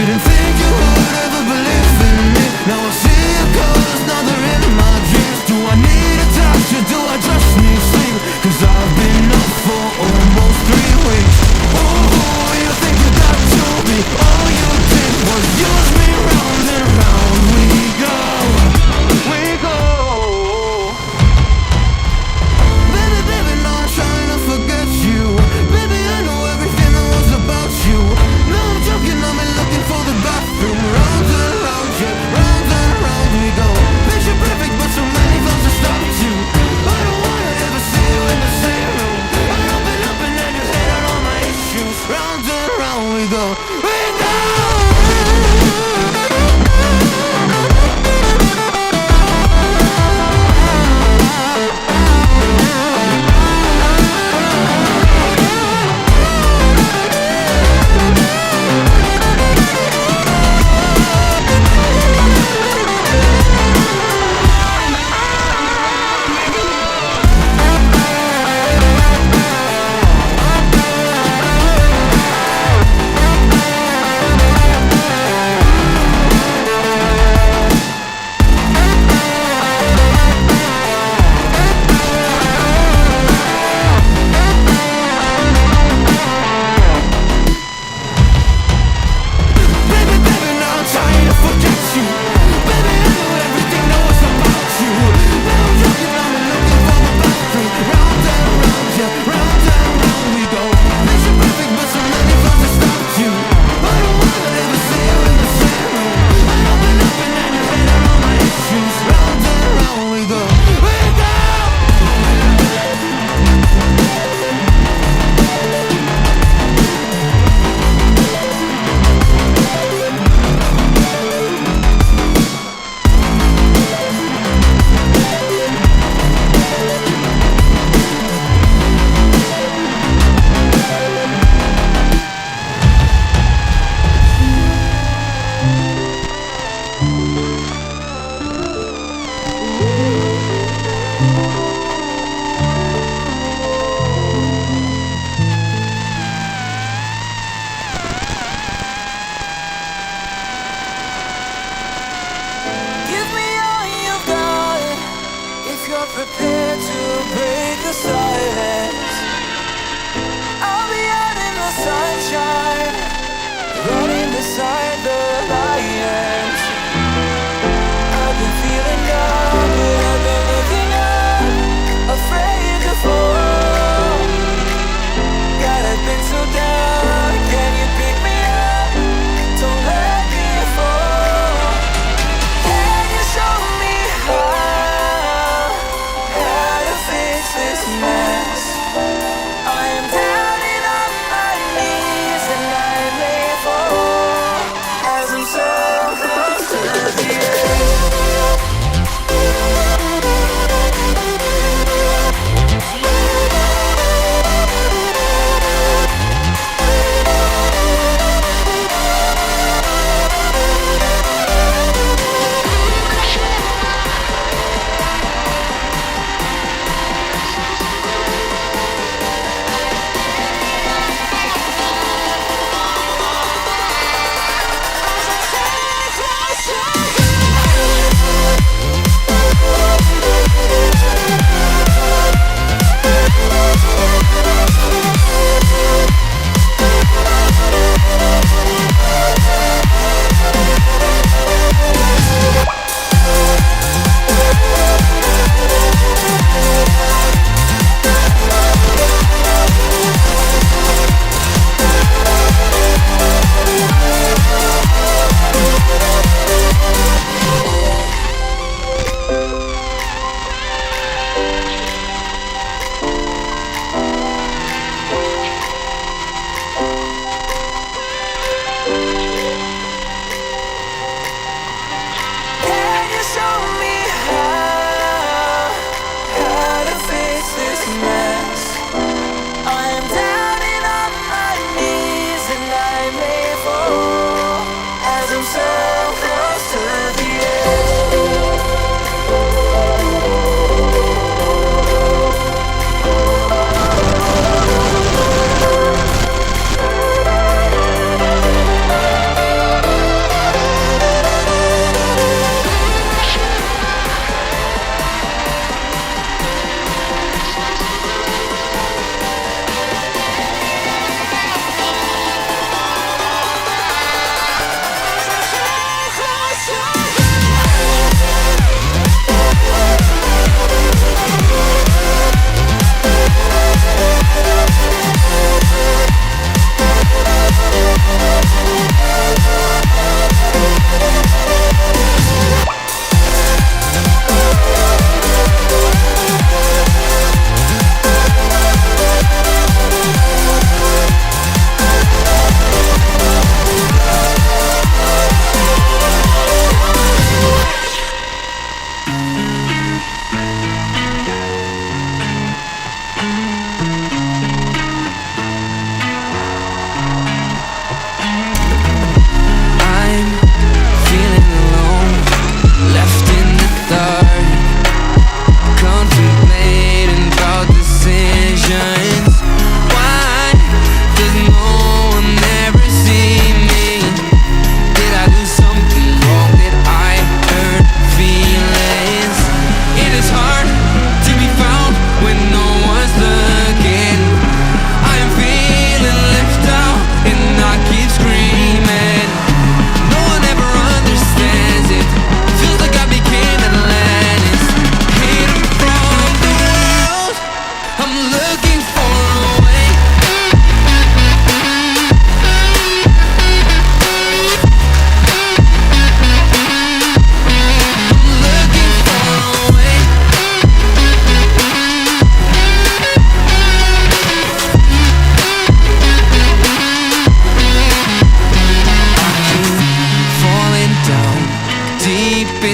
Didn't think you would ever believe in me. Now I see your colors, now they're in my dreams. Do I need a touch or do I just need sleep? Cause I've been up for almost 3 weeks. Oh, you think you got to me? All you did was use me, round and round we go. We go. Baby, baby, no, I'm trying to forget you. Baby, I know everything that was about you. No, I'm joking, I've been looking for the bathroom.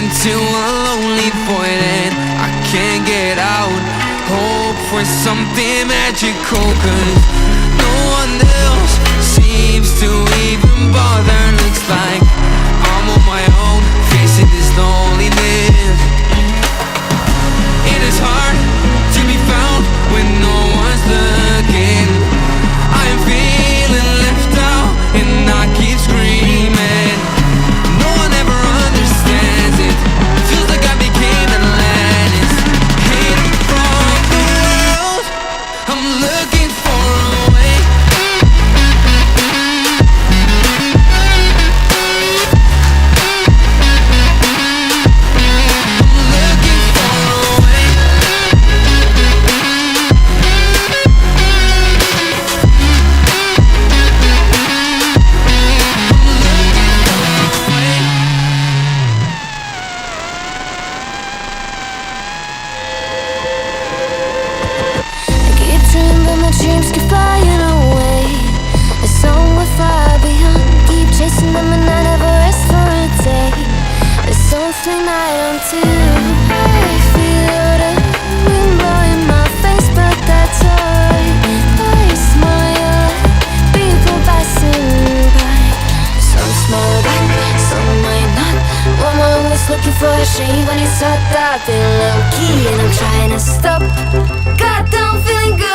into a lonely void and I can't get out. Hope for something magical, 'cause no one else seems to even bother. Looks like I'm on my own, facing this loneliness. It is hard to be found when no one's looking. I am feeling left out and I keep screaming. No one ever understands it. Feels like I became Atlantis, hidden from the world. I'm looking for a way. Dreams keep flying away. A song will fly beyond. Keep chasing them and I never rest for a day. There's something I don't do. I feel the wind blowing my face, but that's alright. I smile, people passing by. Some smile back, some might not. I'm always looking for a shade when it's hot. I've been low key and I'm trying to stop. Goddamn feeling good.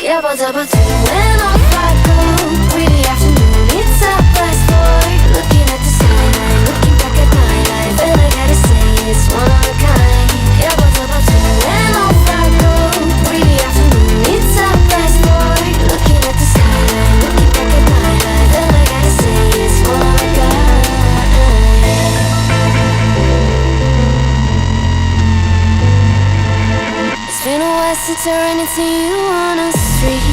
Yeah, but when off I go. Really afternoon, it's a fast boy. Looking at the skyline, looking back at my life, and I gotta say it's one of a kind. Yeah, but when off I go. Really afternoon, it's a fast boy. Looking at the skyline, looking back at my life, and I gotta say it's one of a kind. It's been a while since I ran into you on a street.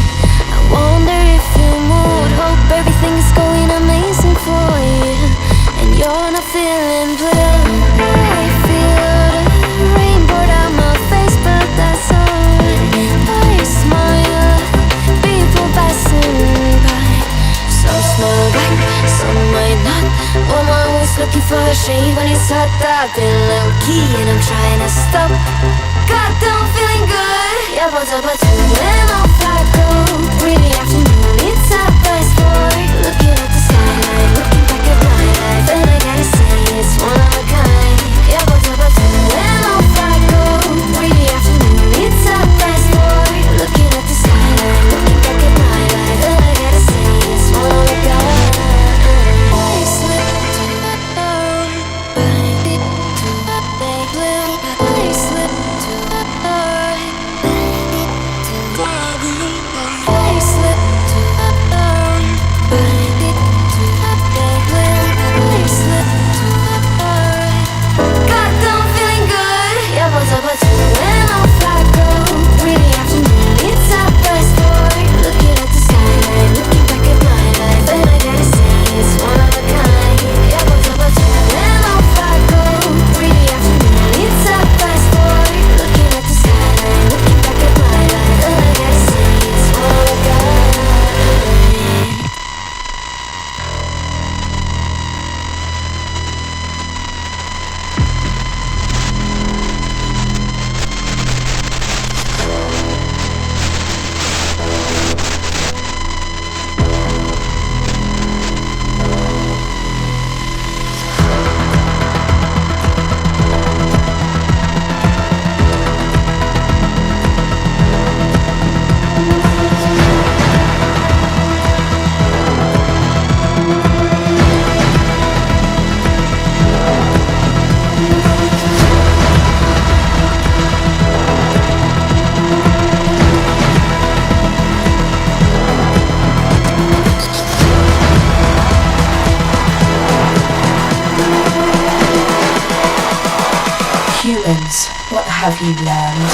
I wonder if you moved. Hope everything is going amazing for you, and you're not feeling blue. I feel the rain pour down my face, but that's alright. I smile, people passing by. Some smile back, some might not. I'm always looking for a shade when it's hot. I've been low key and I'm trying to stop. Goddamn feeling good. Yeah, but when off I go. Really afternoon, it's a fast boy. Looking at the skyline, looking back at my life, and I gotta say it's one of a kind. Yeah, but when off I go. Really afternoon, it's a fast boy. Looking at the skyline, looking back at my life, and I gotta say it's one of a kind. I slip to my door, but it to my blue. I slip to my door. I slip to my door, but it to my blue. I slip to my door. Goddamn feeling good. Yeah, but when off I go. Really afternoon, it's a fast boy. Looking at the skyline, looking back at my life, and I gotta say it's one of a kind. Yeah, but when off I go. Really afternoon, it's a fast boy. Looking at the skyline, looking back at my life, and I gotta say it's one of a kind. Humans, what have you learned?